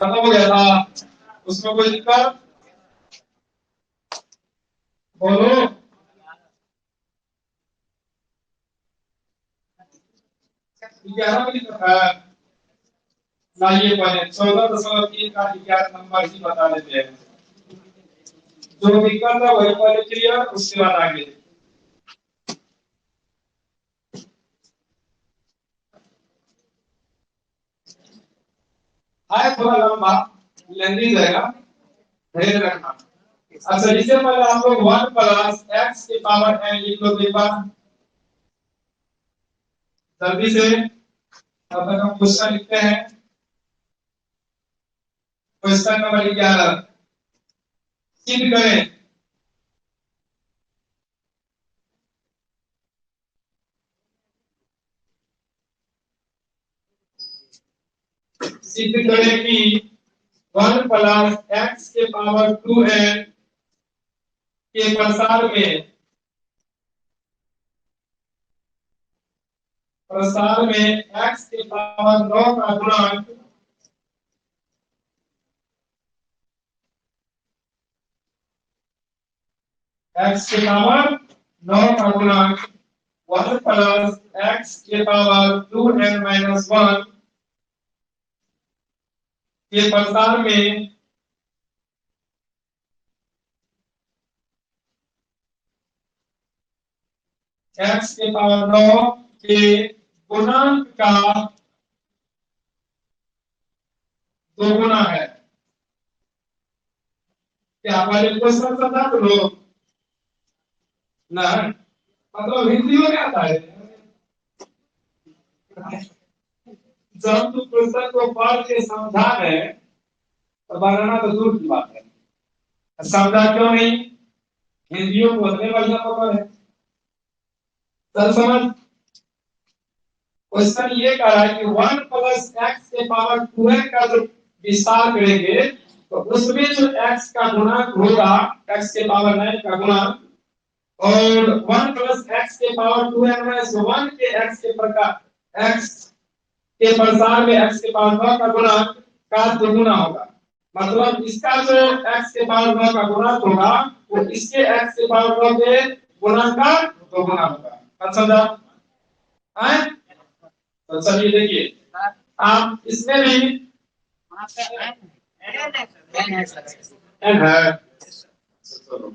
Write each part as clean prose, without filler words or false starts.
खत्म हो गया था, उसमें कोई दिक्कत? बोलो। 11 में दिक्कत है। लाइए पहले 14.3 का 11 नंबर ही बता देते हैं। जो दिक्कत है वही पहले क्लियर, उसके बाद आगे। है थोड़ा लंबा, लेंदी जाएगा, धैर्य रखना। अच्छा, इससे पहले आप लोग 1 प्लस एक्स की पावर एन लिख लो एक बार जल्दी से। तब तक हम क्वेश्चन लिखते हैं। क्वेश्चन नंबर 11 सिद्ध करें। सिद्ध करें कि 1 प्लस एक्स के पावर 2n के प्रसार में x के पावर 9 का गुणांक x के पावर 9 का गुणांक 1 प्लस x के पावर 2n माइनस 1 के प्रसार में x के पावर 9 के गुणांक का दोगुना है। क्या पहले क्वेश्चन समझा तो लोग ना, मतलब हिंदी में क्या आता है? जब तू क्वेश्चन को पढ़ के समझा है तो बनाना तो दूर की बात है। समझा क्यों नहीं? हिंदियों को उतने बढ़िया पकड़ है। चल समझ। क्वेश्चन ये कह रहा है कि 1 प्लस एक्स के पावर 2n का जो विस्तार करेंगे तो उसमें जो x का गुणांक होगा, x के पावर 9 का गुणांक, और 1 प्लस एक्स के पावर 2n माइनस 1 के x के प्रकार x के प्रसार में x के पावर 9 का गुणांक का दोगुना होगा। मतलब इसका जो x के पावर 9 का गुणांक होगा वो इसके x के पावर 9 के गुणांक का दोगुना होगा। अच्छा समझा? तो चलिए देखिए, आप इसमें भी एन है। चलो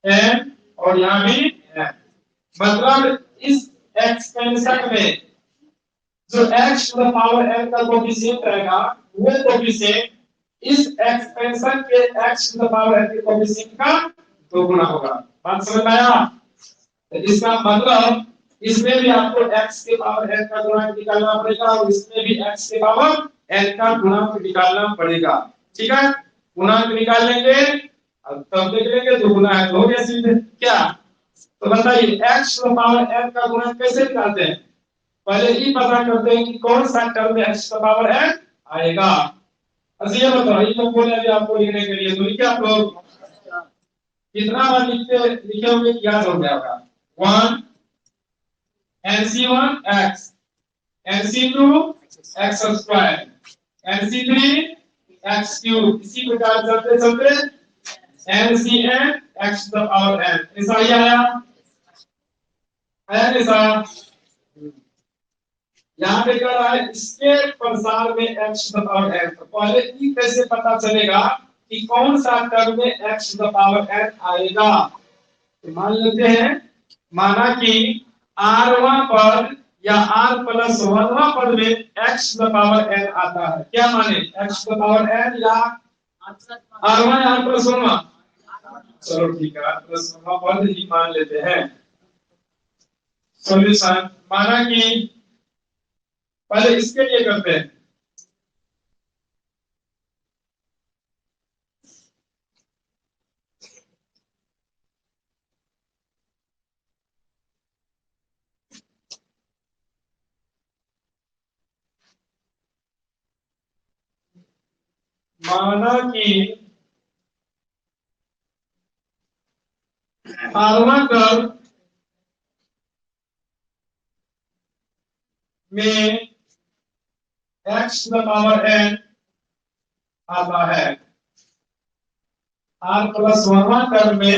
एन और यहाँ भी एन, मतलब इस एक्सपेंशन में जो x to the power n का कोएफिशिएंट रहेगा वो कोएफिशिएंट इस एक्सपेंशन के x to the power n के कोएफिशिएंट का दोगुना होगा। बात समझ में आया? तो इसका मतलब इसमें भी आपको x के पावर n का गुणांक निकालना पड़ेगा और इसमें भी x के पावर n का गुणांक निकालना पड़ेगा। ठीक है, गुणांक निकाल लेंगे, अब तब देख लेंगे जो गुना है तो हो गया सीधे। क्या तो बताइए, x to the power n का गुणांक कैसे निकालते हैं? पहले ही पता करते हैं कि कौन सा टर्म में x का पावर n आएगा। अच्छा ये बताओ, ये तो बोले अभी आपको लिखने के लिए, तो लिखे आप लोग कितना बार लिखे होंगे याद हो गया होगा? 1 nc1 x, nc2 x square, nc3 x cube, इसी प्रकार चलते चलते ncn x to the power n। ऐसा ही आया है ऐसा। यहाँ पे कह रहा है इसके प्रसार में x to the power n, तो पहले ई कैसे पता चलेगा कि कौन सा टर्म में x to the power n आएगा? तो मान लेते हैं, माना कि r1 पर या r प्लस 1वां पद में x to the power n आता है। क्या माने, x to the power n या r1 या r प्लस 1वां? चलो ठीक है, r प्लस 1वां पद ही मान लेते हैं। सॉल्यूशन माना कि पहले इसके लिए करते हैं। माना कि r1 कर्व में x to the power n आता है, r प्लस 1 टर्म में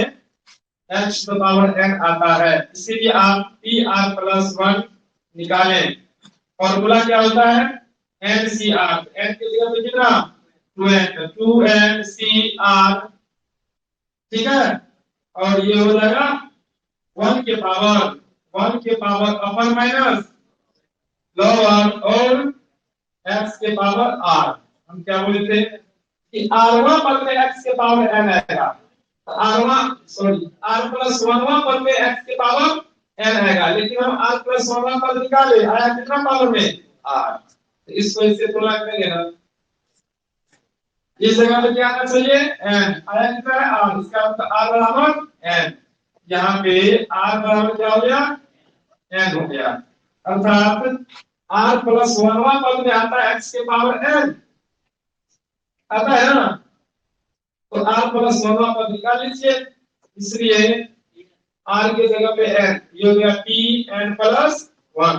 x to the power n आता है, इसीलिए आप pr प्लस 1 निकालें। फॉर्मूला क्या होता है? NCR, n की जगह पे कितना 2NCR, ठीक है। और ये हो जाएगा 1 के पावर अपर माइनस लोअर और x के पावर r। हम क्या बोलते थे कि r1 पद में x के पावर n आएगा, r प्लस 1 पद में x के पावर n आएगा, लेकिन हम r प्लस 1 पद निकाले, आया कितना पावर में r, तो इसको इससे तुलना करेंगे ना, इस जगह पे क्या आना चाहिए n, आया कितना है r, इसका मतलब r बराबर n, यहाँ पे r बराबर क्या हो गया n हो गया, अर्थात r प्लस 1 पद में आता है x के पावर n आता है ना, तो r प्लस 1 पद निकाल लीजिए, इसलिए r के जगह पे n, ये हो गया p n प्लस 1,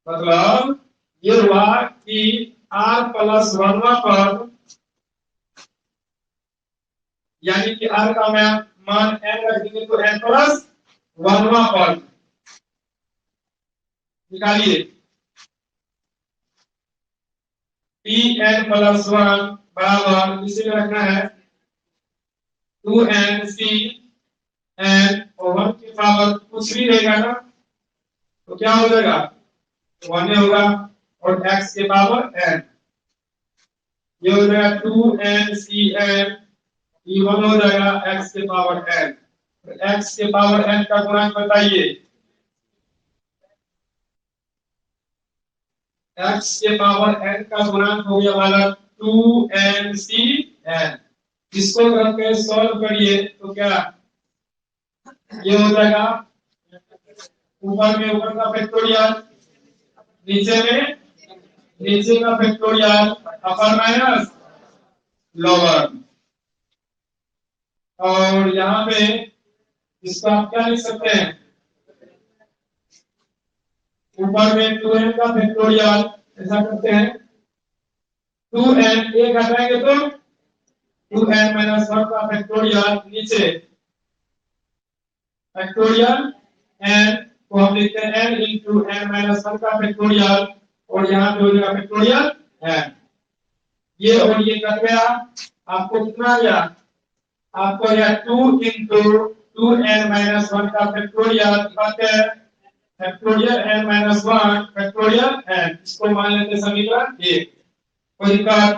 मतलब ये हुआ कि r प्लस 1 पद यानी कि r का मान n रख देंगे तो n प्लस 1 पद निकालिए, pn प्लस 1 बराबर इसे में रखना है 2NCn और 1 की पावर कुछ भी रहेगा ना, तो क्या हो जाएगा 1 होगा, और x के पावर n, ये हो जाएगा 2NCn, ये 1 हो जाएगा x के पावर n, x के पावर n का गुणांक बताइए, x के पावर n का गुणांक हो गया वाला 2NCn, इसको करके सॉल्व करिए तो क्या ये हो जाएगा, ऊपर में ऊपर का फैक्टोरियल, नीचे में नीचे का फैक्टोरियल, अपर माइनस लोअर, और यहाँ पे इसको आप क्या लिख सकते हैं, ऊपर में 2n का फैक्टोरियल, ऐसा करते हैं 2n एक हटाएंगे तो 2n माइनस 1 का फैक्टोरियल, नीचे फैक्टोरियल n को हम लिखते हैं n इंटू n माइनस 1 का फैक्टोरियल, और यहाँ पे हो जाएगा फैक्टोरियल n, ये और ये कट गया, आपको कितना आ गया, आपको यह 2 इंटू 2n माइनस 1 का factorial factorial n minus 1 factorial n, इसको मान लेते समीकरण 1, कोई दिक्कत,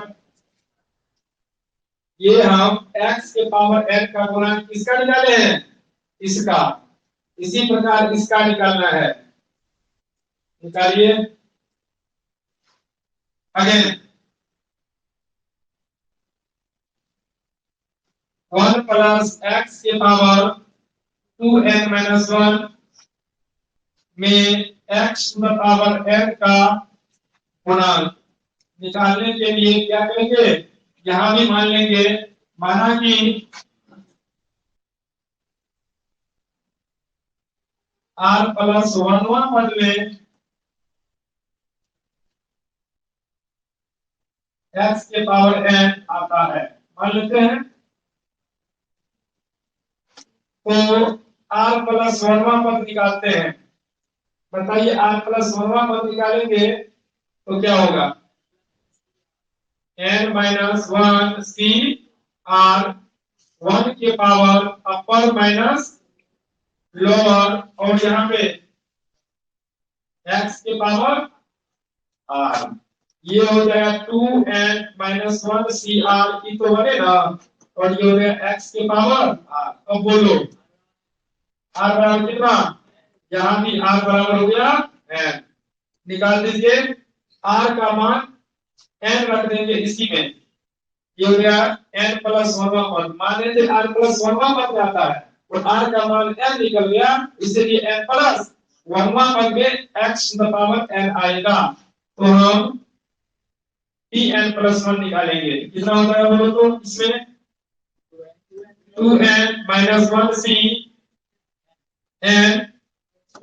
ये हम x के पावर n का गुणांक किसका निकाले हैं, इसका, इसी प्रकार इसका निकालना है, निकालिए अगेन 1 प्लस x के पावर 2n माइनस 1 में x to the power n का गुणांक निकालने के लिए क्या करेंगे, यहां भी मान लेंगे, माना कि r प्लस 1 पद में x के पावर n आता है, मान लेते हैं, तो r प्लस 1 पद निकालते हैं, बताइए r प्लस 1 पद निकालेंगे तो क्या होगा, n माइनस 1 सी r 1 के पावर अपर माइनस लोअर, और यहाँ पे x के पावर r, ये हो जाएगा 2n माइनस 1 सी r की तो बनेगा, और ये हो गया x के पावर r, अब बोलो r बराबर कितना, यहाँ भी r बराबर हो गया n, निकाल दीजिए, r का मान n रख देंगे इसी में, ये हो गया n प्लस 1 पद, मान लीजिए r प्लस 1 पद आता है और r का मान n निकल गया, इसलिए n प्लस 1 पद में x to the power n आएगा, तो हम pn प्लस 1 निकालेंगे, कितना हो जाएगा बोलो तो, इसमें 2n माइनस 1 सी n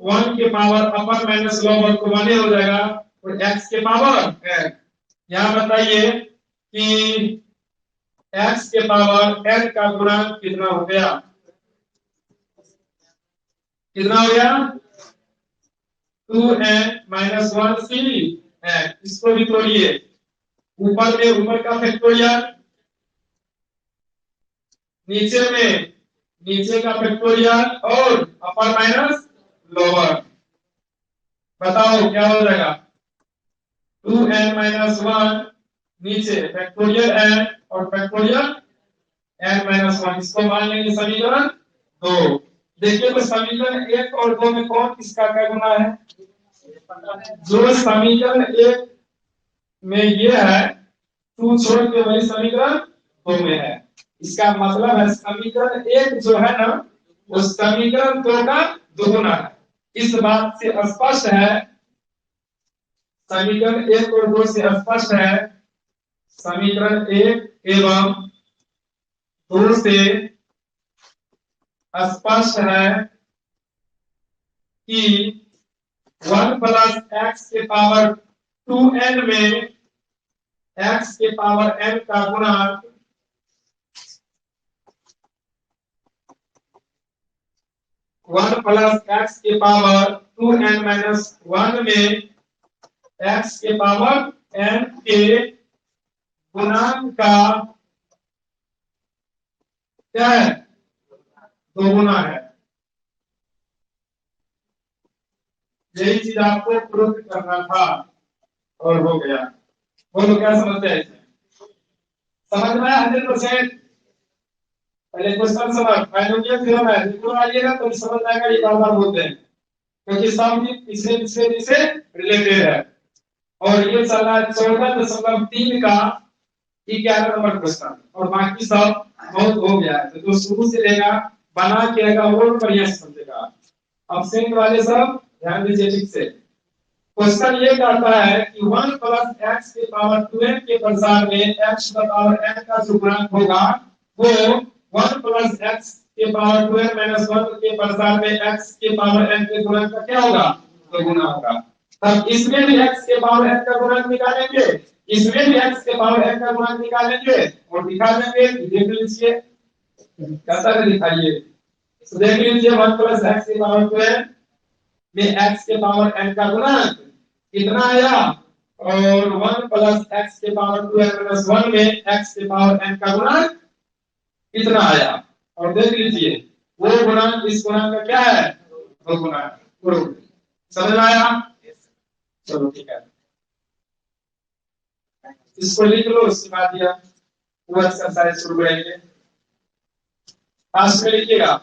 वन के पावर अपर माइनस लोअर तो वन ही हो जाएगा, और एक्स के पावर n। यहाँ बताइए कि एक्स के पावर n का गुणांक कितना हो गया, कितना हो गया, 2n-1 सी n। इसको भी तोड़िए, ऊपर में ऊपर का फैक्टोरियल, नीचे में नीचे का फैक्टोरियल, और अपर माइनस लोअर। बताओ क्या हो जाएगा, 2n-1 नीचे फैक्टोरियल n और फैक्टोरियल n-1, इसको मान लेंगे समीकरण 2। देखिए तो समीकरण 1 और 2 में कौन किसका क्या गुना है, जो समीकरण 1 में ये है 2 छोड़ के वही समीकरण 2 में है। इसका मतलब है समीकरण 1 जो है ना, वो समीकरण 2 का दोगुना है। इस बात से स्पष्ट है, समीकरण 1 और 2 से स्पष्ट है, समीकरण 1 एवं 2 से स्पष्ट है कि 1 प्लस एक्स के पावर 2n में एक्स के पावर n का गुणांक 1 प्लस एक्स के पावर 2n-1 में एक्स के पावर n के गुणांक का क्या है, दोगुना है। यही चीज आपको प्रूव करना था और हो गया। बोलो क्या समझते हैं इसे, समझ में आया 100%। पहले क्वेश्चन समझ, बाइनोमियल थ्योरम है, बिल्कुल आइएगा तो समझ आएगा ये बार बार बोलते हैं, क्योंकि सब पिछले पिछले दिन से रिलेटेड है। और ये चल रहा है 14.3 का 11 नंबर क्वेश्चन, और बाकी सब बहुत हो गया है, तो जो शुरू से लेगा बना के आएगा वो बढ़िया से समझेगा। अब्सेंट वाले सब ध्यान दीजिए ठीक से। क्वेश्चन ये कहता है कि 1 प्लस एक्स के पावर 2n के प्रसार में एक्स का पावर n का जो गुणांक होगा वो 1 प्लस एक्स के पावर 2n-1 के प्रसार में एक्स के पावर n के गुणांक का क्या होगा, तो गुना होगा। तब इसमें भी x के पावर n का गुणांक निकालेंगे, इसमें भी x के पावर n का गुणांक निकालेंगे और दिखा देंगे। देख लीजिए कैसा दिखाइए, तो देख लीजिए 1 प्लस एक्स के पावर 2n में x के पावर n का गुणांक कितना आया, और 1 प्लस एक्स के पावर 2n-1 में x के पावर n का गुणांक कितना आया। और देख लीजिए वो गुणांक इस गुणांक का क्या है, दो गुणांक। समझ में आया, चलो ठीक है, इसको लिख लो, उसके बाद यह वो एक्सरसाइज शुरू करेंगे। फास्ट में लिखिएगा।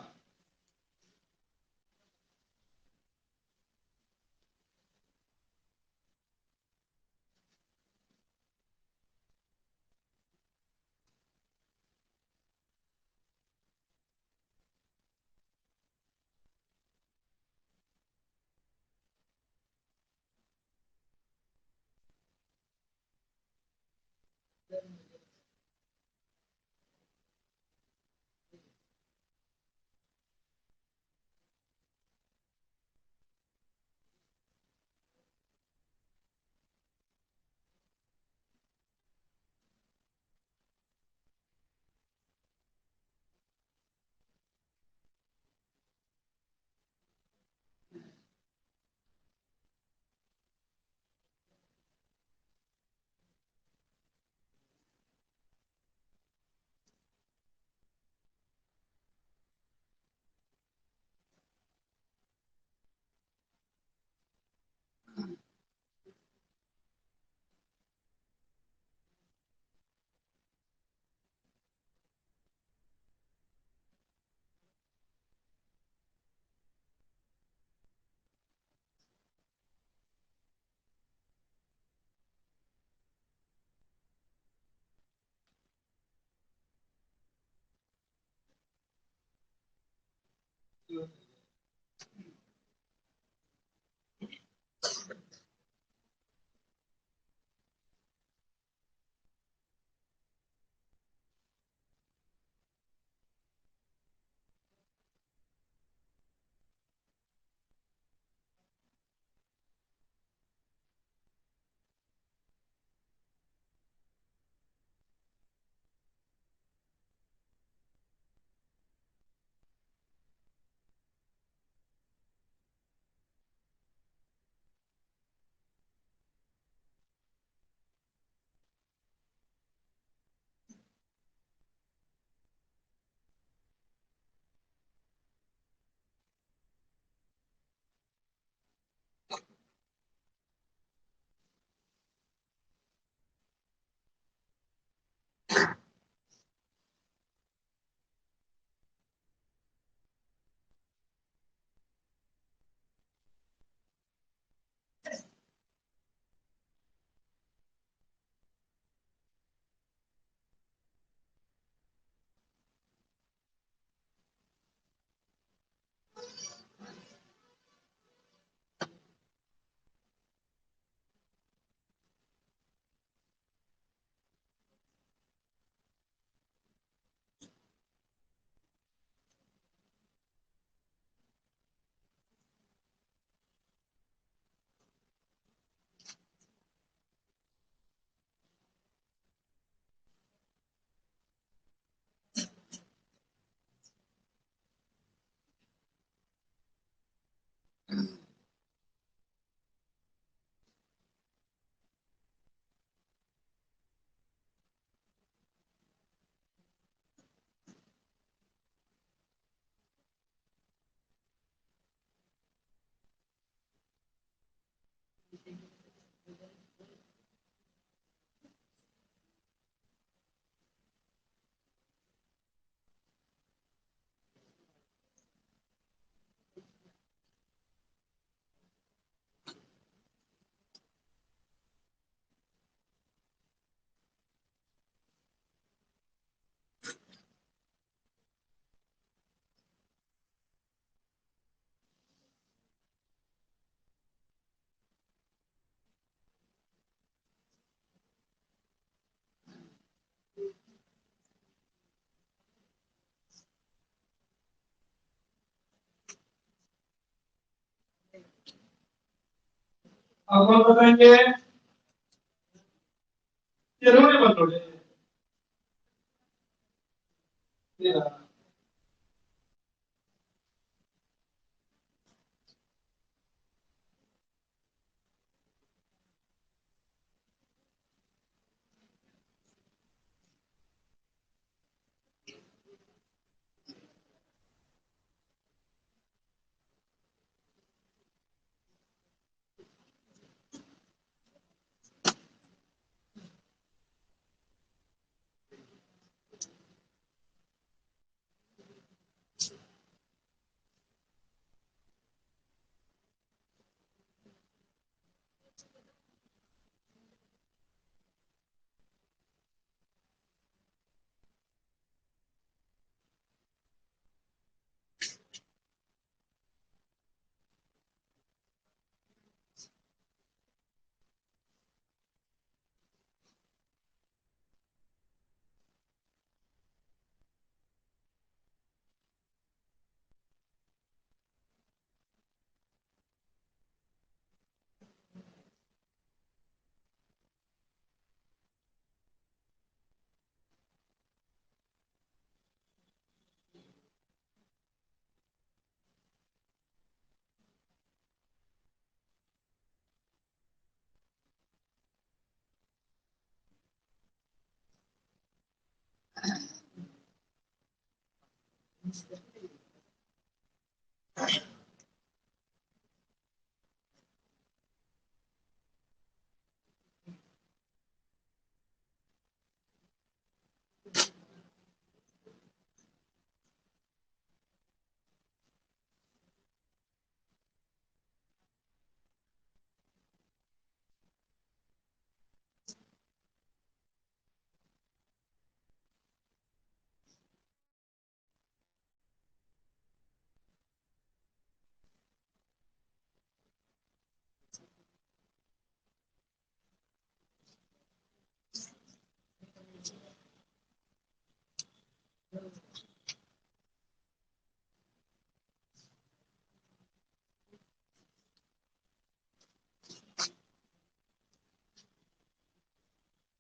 अब कौन बताएंगे? ये रोने मत रोने। ये रहा।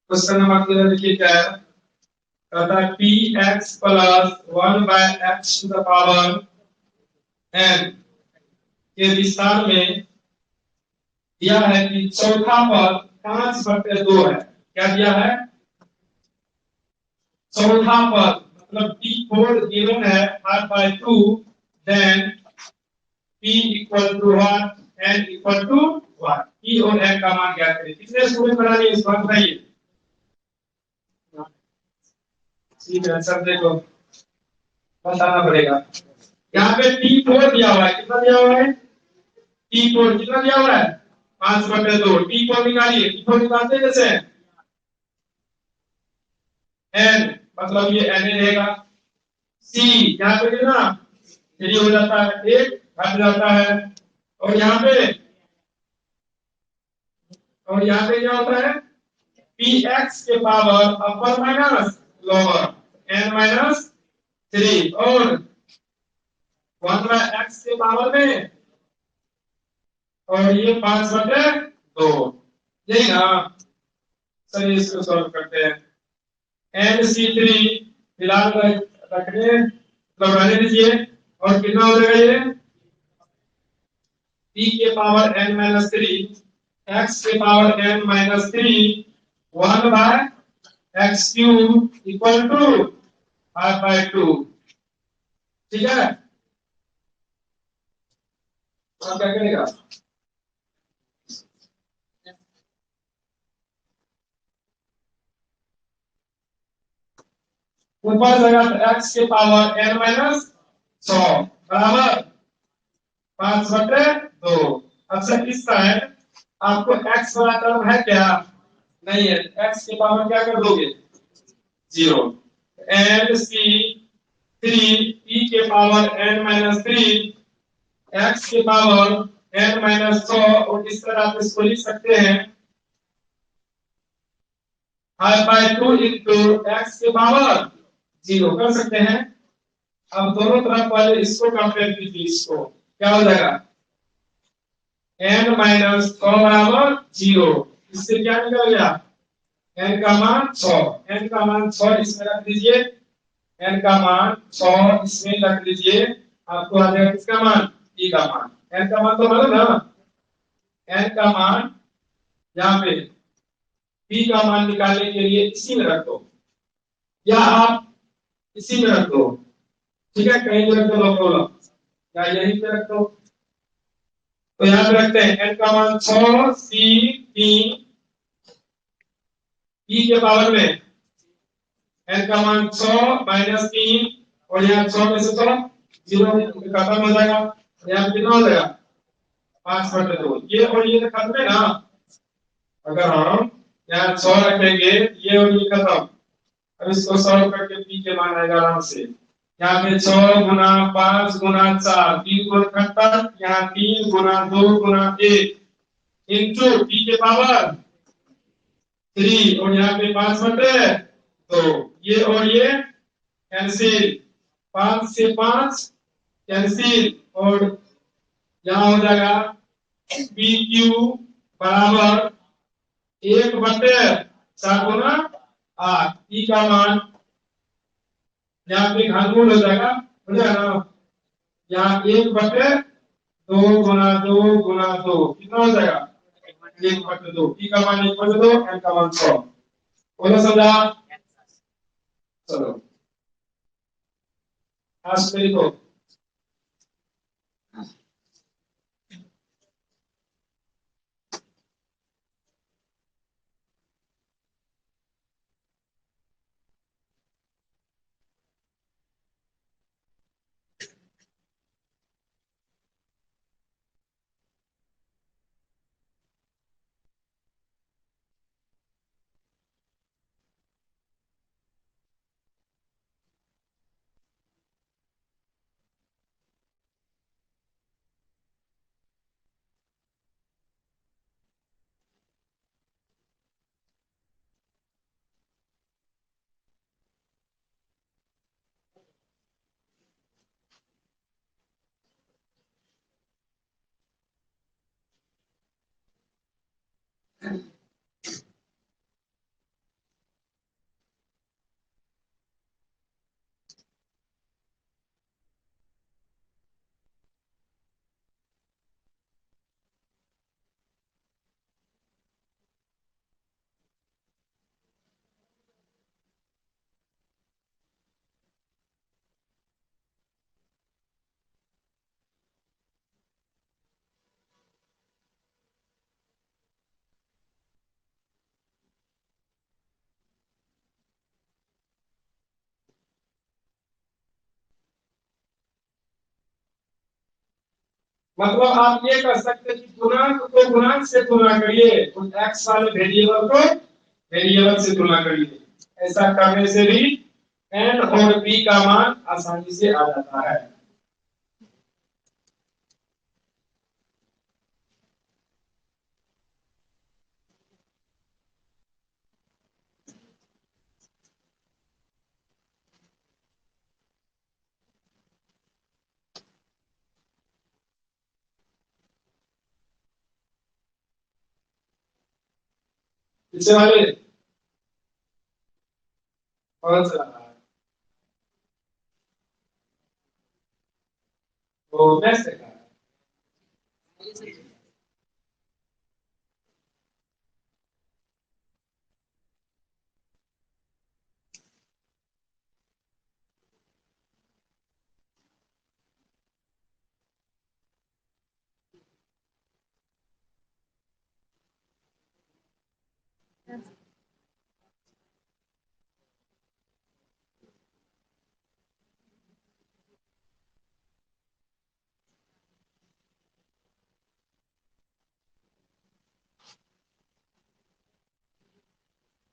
क्वेश्चन नंबर 13 देखिए क्या है। कहता है P X plus 1/x to the power n के विस्तार में दिया है कि चौथा पद 5/2 है। क्या दिया है? चौथा पद मतलब p4 गिवन है 5/2, then p equal to 1, n equal to 1। p और n का मान ज्ञात करें। कितने स्टूडेंट बना लिए इस बात बताइए। ठीक है, आंसर देखो बताना पड़ेगा। यहाँ पे T4 दिया हुआ है। कितना दिया हुआ है? T4 कितना दिया हुआ है? 5/2। T4 निकालिए। T4 निकालते हैं कैसे? n मतलब ये n रहेगा। C यहाँ पे ना 3 हो जाता है, 1 घट जाता है। और यहाँ पे क्या होता है? px के पावर अपर माइनस लोअर n माइनस 3 और 1/x के पावर में और ये 5/2। यही ना। चलिए इसको सॉल्व करते हैं। NC3 फिलहाल रखने मतलब रहने दीजिए। और कितना हो जाएगा ये? p के पावर n माइनस 3 x के power n minus 3 1 by x cube equal to r by 2। ठीक है, अब क्या करेगा? ऊपर जाएगा तो x के पावर n माइनस 100 बराबर 5/2। अच्छा इस साइड आपको x वाला टर्म है क्या? नहीं है, x के पावर क्या कर दोगे? 0। एंड सी 3 e के पावर n माइनस 3 x के पावर n माइनस 100, और इस तरह आप इसको लिख सकते हैं i बाय 2 इंटू x के पावर 0 कर सकते हैं। अब दोनों तरफ वाले इसको कंपेयर कीजिए, इसको क्या हो जाएगा? n माइनस 100 बराबर 0। इससे क्या निकल गया? n का मान 100, n का मान 100 इसमें रख दीजिए, n का मान 100 इसमें रख दीजिए। आपको आ जाएगा किसका मान? e का मान। n का मान तो मालूम ना, n का मान यहाँ पे p का मान निकालने के लिए इसी में रख दो, या आप इसी में रख दो। ठीक है, कहीं भी रख दो, नो प्रॉब्लम, या यहीं पे रख दो। तो यहाँ पे रखते हैं n का मान 6 c 3 e के पावर में n का मान 100 माइनस 3, और यहाँ 100 में से 100 0 खत्म हो जाएगा। यहाँ पे कितना हो जाएगा? 5/2। ये और ये तो खत्म है ना। अगर हम यहाँ 100 रखेंगे, ये और ये खत्म। अब इसको सॉल्व करके पी के मान आएगा आराम से। यहाँ पे 6 गुना 5 गुना 4 3 गुना 78, यहाँ 3 गुना 2 गुना 1 इंटू पी के पावर 3, और यहाँ पे 5/2। ये और ये कैंसिल, 5 से 5 कैंसिल, और यहाँ हो जाएगा पी क्यू बराबर 1/4 गुना 8। ई का मान यहाँ पे घनमूल हो जाएगा, हो जाएगा ना। यहाँ 1/2 गुना 2 गुना 2 कितना हो जाएगा? 1/2। ई का मान 1/2, एन का मान 100। बोलो समझा? चलो आज लिखो। मतलब आप ये कर सकते हैं कि गुणांक को गुणांक से तुलना करिए, उस एक्स वाले वेरिएबल को वेरिएबल से तुलना करिए। ऐसा करने से भी एन और बी का मान आसानी से आ जाता है। पीछे वाले कौन सा है? वो मैथ से का है।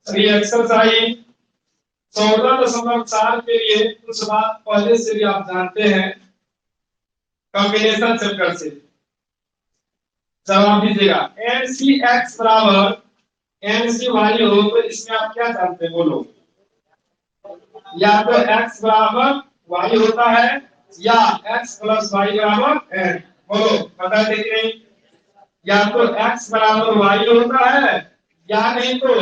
ये एक्सरसाइज 14.4 के लिए कुछ बात पहले से भी आप जानते हैं। कॉम्बिनेशन चक्कर से जवाब दीजिएगा। एन सी एक्स बराबर एन सी वाई हो तो इसमें आप क्या जानते हैं बोलो? या तो x बराबर y होता है या x प्लस वाई बराबर n। बोलो बता देखिए, या तो x बराबर y होता है या नहीं तो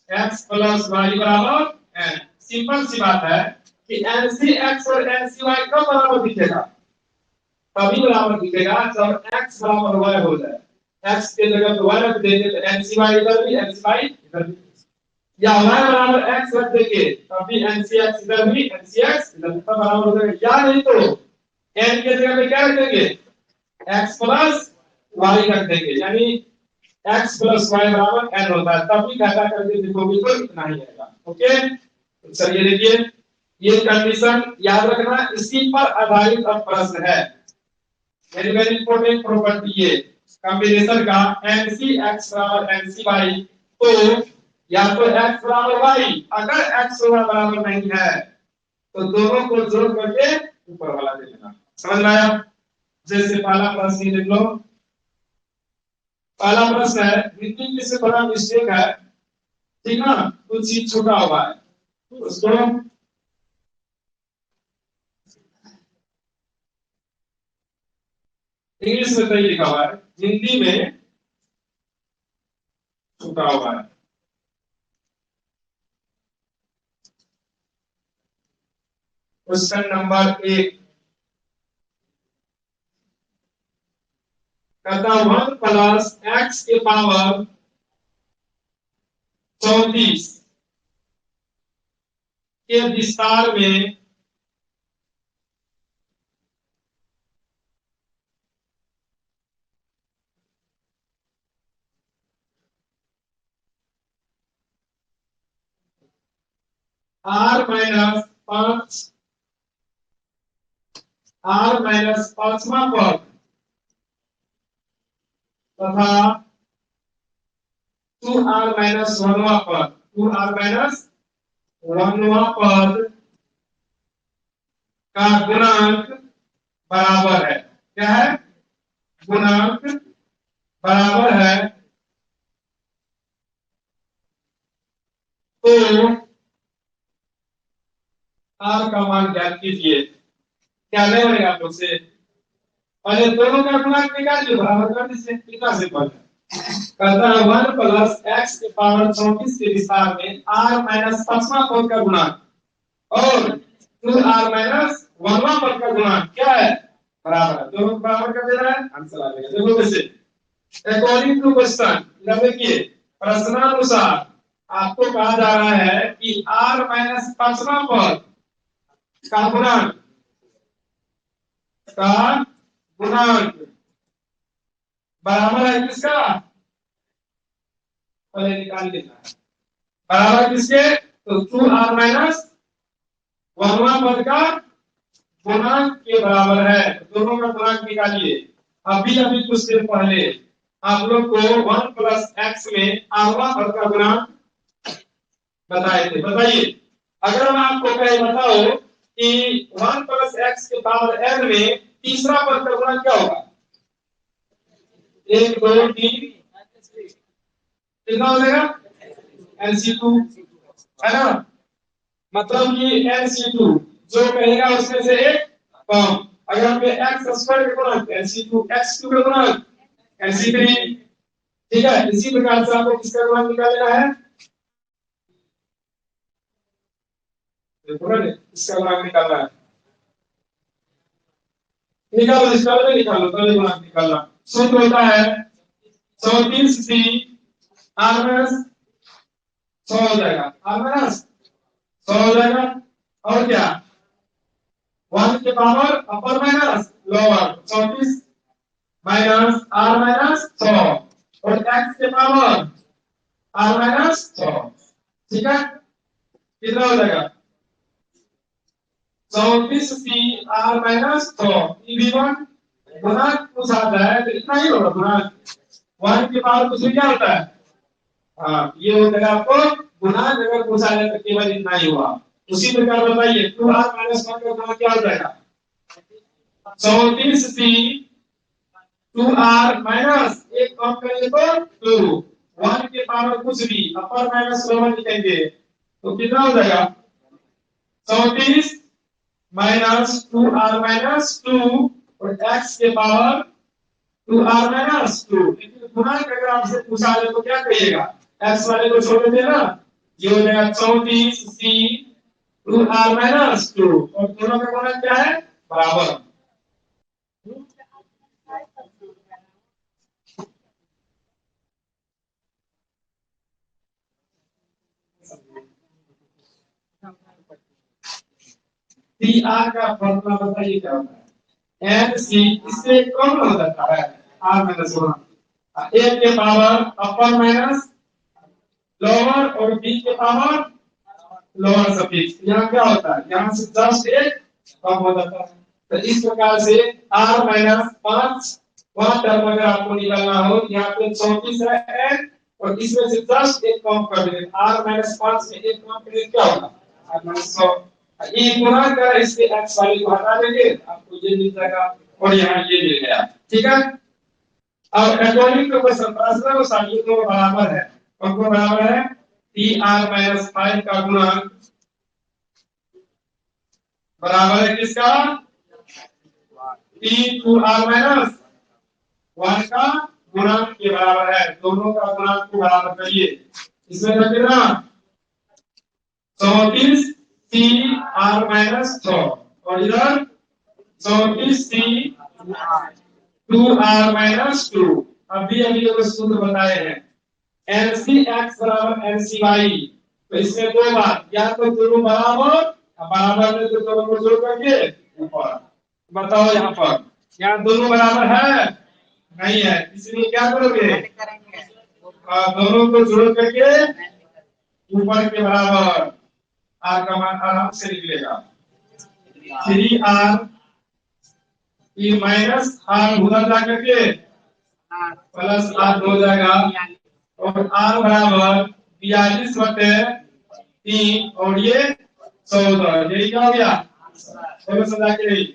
x प्लस वाई बराबर n। सिंपल सी बात है कि NCX और NCY कब बराबर दिखेगा? तभी बराबर दिखेगा जब x बराबर y हो जाए। x के जगह पे y रख देंगे तो NCY इधर भी NCY इधर भी, या y बराबर x रख देंगे तभी NCX इधर भी NCX इधर भी बराबर हो जाएगा। या नहीं तो n के जगह पे क्या रख देंगे? x प्लस y रख देंगे, यानी x प्लस वाई बराबर n होता है। तब भी घटा करके देखोगे तो इतना ही आएगा। ओके, तो चलिए देखिए, ये कंडीशन याद रखना, इसी पर आधारित अब प्रश्न है। वेरी वेरी इंपॉर्टेंट प्रॉपर्टी ये कॉम्बिनेशन का NCX बराबर NCY। तो या तो x बराबर y, अगर x बराबर नहीं है तो दोनों को जोड़ करके ऊपर वाला दे देना। समझ में आया? जैसे पहला प्रश्न देख लो। पहला प्रश्न है, हिंदी में से बड़ा मिस्टेक है, ठीक है, कुछ चीज छूटा हुआ है उसको इंग्लिश में सही लिखा हुआ है, हिंदी में छूटा हुआ है। क्वेश्चन नंबर 1 कहता 1 प्लस एक्स के पावर 34 के विस्तार में r माइनस 5 r माइनस 5वां पद तथा 2r माइनस 1वां पद, 2r माइनस 1वां पद का गुणांक बराबर है। क्या है? गुणांक बराबर है। तो r का मान ज्ञात कीजिए। क्या नहीं बनेगा आप लोग से? पहले दोनों का गुणांक निकालिए, बराबर कर दीजिए। कितना सिंपल है। कहता है 1 प्लस एक्स के पावर 34 के विस्तार में r माइनस 5वां पद का गुणांक और 2r माइनस 1वां पद का गुणांक क्या है? बराबर है। दोनों को बराबर कर देना है, आंसर आ जाएगा। देखो कैसे, अकॉर्डिंग टू क्वेश्चन, इधर देखिए, प्रश्नानुसार आपको कहा जा रहा है कि r माइनस 5वां पद का गुणांक बराबर है किसका? पहले निकाल लेना है। बराबर किसके? तो 2r माइनस 1वां पद का गुणांक के बराबर है। दोनों का गुणांक निकालिए। अभी अभी कुछ देर पहले आप लोग को 1 प्लस एक्स में rवां पद का गुणांक बताए थे। बताइए, अगर हम आपको कहे बताओ कि 1 प्लस एक्स के पावर n में तीसरा पद का गुणांक क्या होगा? 1 2 3 कितना हो जाएगा? NC2 है ना, मतलब कि NC2 जो कहेगा उसमें से एक कम। अगर हम एक्स स्क्वायर का गुणांक NC2 x3 का गुणांक NC3, ठीक है। इसी प्रकार से आपको किसका गुणांक निकालना है? देखो ना, इसका गुणांक निकालना है। निकालो, इसका भी निकालो, पहले गुणांक निकालना। सूत्र होता है 34C R माइनस 100 हो जाएगा, R माइनस 100 हो जाएगा। और क्या 1 के पावर अपर minus lower 34 minus R minus 100 और x के पावर R माइनस 100। ठीक है, कितना हो जाएगा 34C R माइनस 100 EV1 गुणांक पूछा जाए तो इतना ही होगा गुणांक। 1 के पावर कुछ क्या होता है, हाँ ये हो जाएगा आपको गुणांक। अगर पूछा जाए तो केवल इतना ही हुआ। उसी प्रकार बताइए 2R माइनस 1 का गुणांक क्या हो जाएगा 34C 2R माइनस एक कम करेंगे तो 2। 1 के पावर कुछ भी अपर माइनस लोअर लिखेंगे तो कितना हो जाएगा 34 माइनस 2R माइनस 2 और x के पावर 2R माइनस 2। गुणांक अगर आपसे पूछा जाए तो क्या कहिएगा, x वाले को छोड़ देते ना, ये हो जाएगा 34C 2R माइनस 2 और दोनों का गुणांक क्या है बराबर। CR का फॉर्मूला बताइए क्या होता है, NC इससे कम हो जाता है R माइनस 1। A के पावर अपर माइनस लोअर और B के पावर लोअर सफिक्स, यहाँ क्या होता है यहाँ से जस्ट एक कम हो जाता है। तो इस प्रकार से R माइनस 5 वहां टर्म अगर आपको निकालना हो, यहाँ पे 34 है n और इसमें से जस्ट एक कम कर देंगे, R माइनस 5 में एक कम करेंगे क्या होगा R माइनस 100। ये गुणा कर इसके x वैल्यू को हटा देंगे आपको ये मिल जाएगा और यहाँ ये मिल गया। ठीक है, अब अकॉर्डिंग टू क्वेश्चन प्रश्न को साथ दोनों बराबर है, कौन बराबर है 3R माइनस 5 का गुणांक बराबर है किसका 2R माइनस 1 का गुणांक के बराबर है। दोनों का गुणांक को बराबर करिए, इसमें तो कितना 34C R माइनस 100 और इधर 34C 2R माइनस 2। अभी लोग सूत्र बताए हैं NCX बराबर NCY, तो इसमें दो बार या तो दोनों बराबर, बराबर में तो दोनों को जोड़ करके ऊपर। बताओ यहाँ पर यहाँ दोनों बराबर है नहीं है, इसलिए क्या करोगे दोनों को जोड़ करके ऊपर के बराबर R का मान आराम से निकलेगा 3R ई माइनस R उधर जा करके प्लस R हो जाएगा और R बराबर 42/3 और ये 14। यही क्या हो गया चलो समझा के नहीं।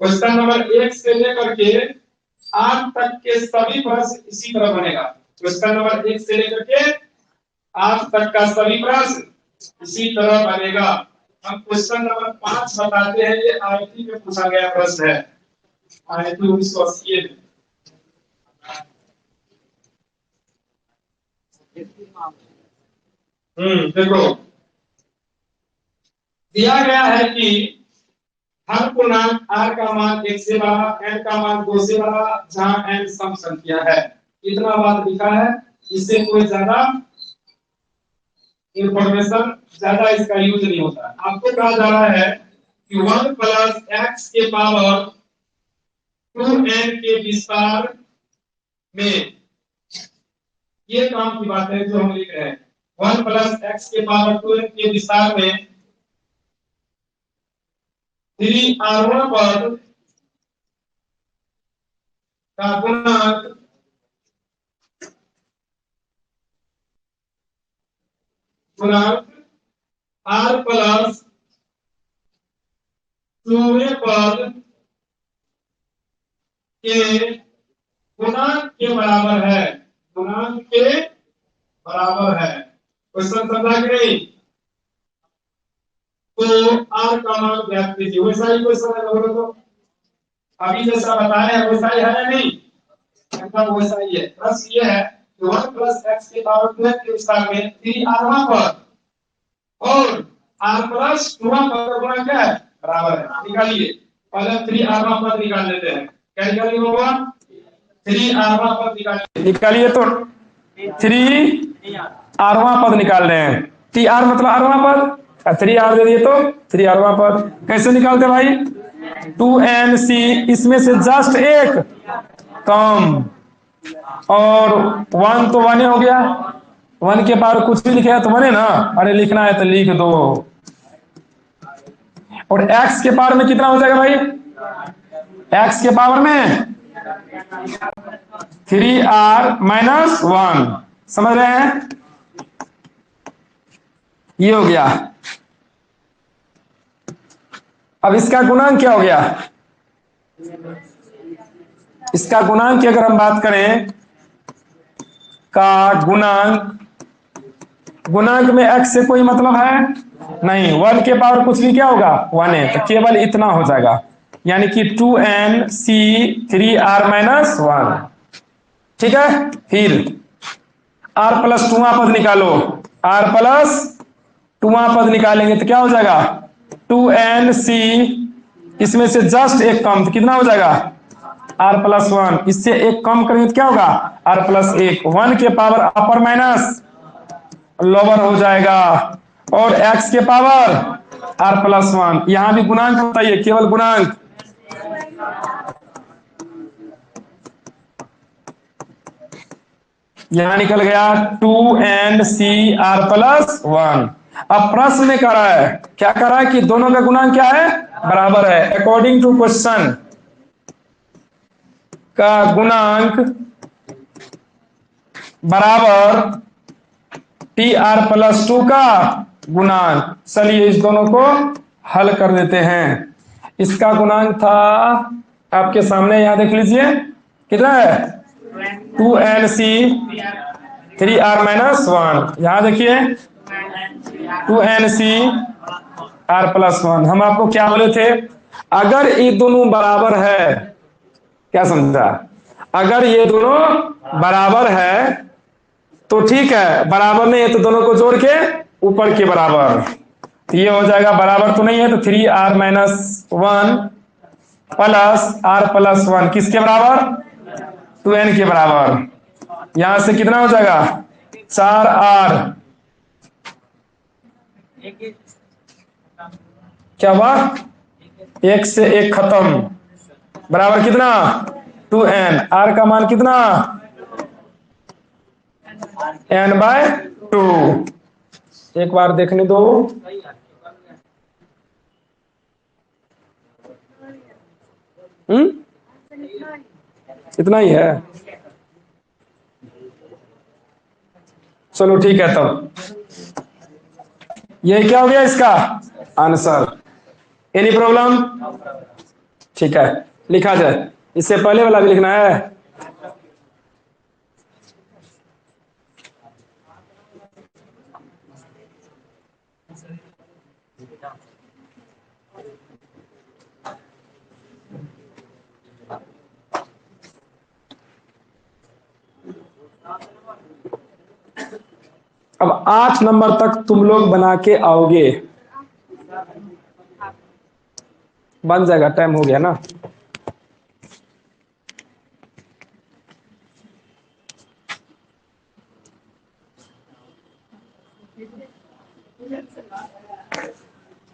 क्वेश्चन नंबर 1 से लेकर के 8 तक के सभी प्रश्न इसी तरह बनेगा। क्वेश्चन नंबर 1 से लेकर के 8 तक का सभी प्रश्न इसी तरह बनेगा। हम क्वेश्चन नंबर 5 बताते हैं, ये आईटी में पूछा गया प्रश्न है, आईटी 1980 में। देखो दिया गया है कि हर पूर्णांक r का मान 1 से बड़ा n का मान 2 से बड़ा जहां n सम संख्या है। इतना बात लिखा है, इससे कोई ज्यादा इंफॉर्मेशन ज्यादा इसका यूज नहीं होता। आपको कहा जा रहा है कि 1 प्लस x के पावर 2n के विस्तार में, ये काम की बात है जो हम लिख रहे हैं 1 प्लस x के पावर 2n के विस्तार में 3R1 पद का गुणांक R प्लस 2 पद के गुणांक के बराबर है, गुणांक के बराबर है। क्वेश्चन समझा कि नहीं? तो R का मान ज्ञात कीजिए। वैसा ही क्वेश्चन है बोलो तो, अभी जैसा बताया है वैसा ही है या नहीं? एकदम वैसा ही है। बस ये है कि 1 प्लस x के पावर 2 के विस्तार में 3R1 पद और R प्लस 2 पद का गुणा क्या है बराबर है। निकालिए पहले 3r पद निकाल लेते हैं। क्या निकालेंगे बाबा? 3r पद निकालिए तो 3r पद निकाल रहे हैं। tr मतलब आरवां पद, 3r दे दिए तो 3r पद। कैसे निकालते भाई? 2nc, इसमें से जस्ट एक कम, और 1 तो 1 हो गया, 1 के पावर कुछ भी लिखे तो 1 है ना, अरे लिखना है तो लिख दो। और x के पावर में कितना हो जाएगा भाई? x के पावर में 3r-1, समझ रहे हैं? ये हो गया। अब इसका गुणांक क्या हो गया? इसका गुणांक की अगर हम बात करें, का गुणांक में x से कोई मतलब है नहीं, 1 के पावर कुछ भी क्या होगा? 1 है, तो केवल इतना हो जाएगा, यानी कि 2nc 3r-1। ठीक है, फिर r+2वां पद निकालो, r+2वां पद निकालेंगे तो क्या हो जाएगा? 2nc, इसमें से जस्ट एक कम, तो कितना हो जाएगा? r+1, इससे एक कम करेंगे तो क्या होगा? r+1, 1 के पावर अपर माइनस लोअर हो जाएगा, और x के पावर r+1। यहां भी गुणांक बताइए, केवल गुणांक। यहां निकल गया 2nc r+1। अब प्रश्न में कह रहा है, क्या कह रहा है कि दोनों का गुणांक क्या है? बराबर है। अकॉर्डिंग टू क्वेश्चन का गुणांक बराबर tr+2 का गुणांक। चलिए इस दोनों को हल कर देते हैं। इसका गुणांक था आपके सामने, यहां देख लीजिए कितना है? 2nc 3r-1। यहां देखिए 2nc r+1। हम आपको क्या बोले थे? अगर ये दोनों बराबर है, क्या समझा? अगर ये दोनों बराबर है तो ठीक है, बराबर नहीं है तो दोनों को जोड़ के ऊपर के बराबर, तो ये हो जाएगा। बराबर तो नहीं है तो 3r-1 प्लस r+1 किसके बराबर? 2n के बराबर। यहां से कितना हो जाएगा? 4r, क्या हुआ? एक से एक खत्म, बराबर कितना? 2n। r का मान कितना? n/2। एक बार देखने दो, इतना ही है। चलो ठीक है, तब ये क्या हो गया इसका आंसर? Any problem? ठीक है, लिखा जाए। इससे पहले वाला भी लिखना है। अब 8 नंबर तक तुम लोग बना के आओगे, बन जाएगा, टाइम हो गया ना।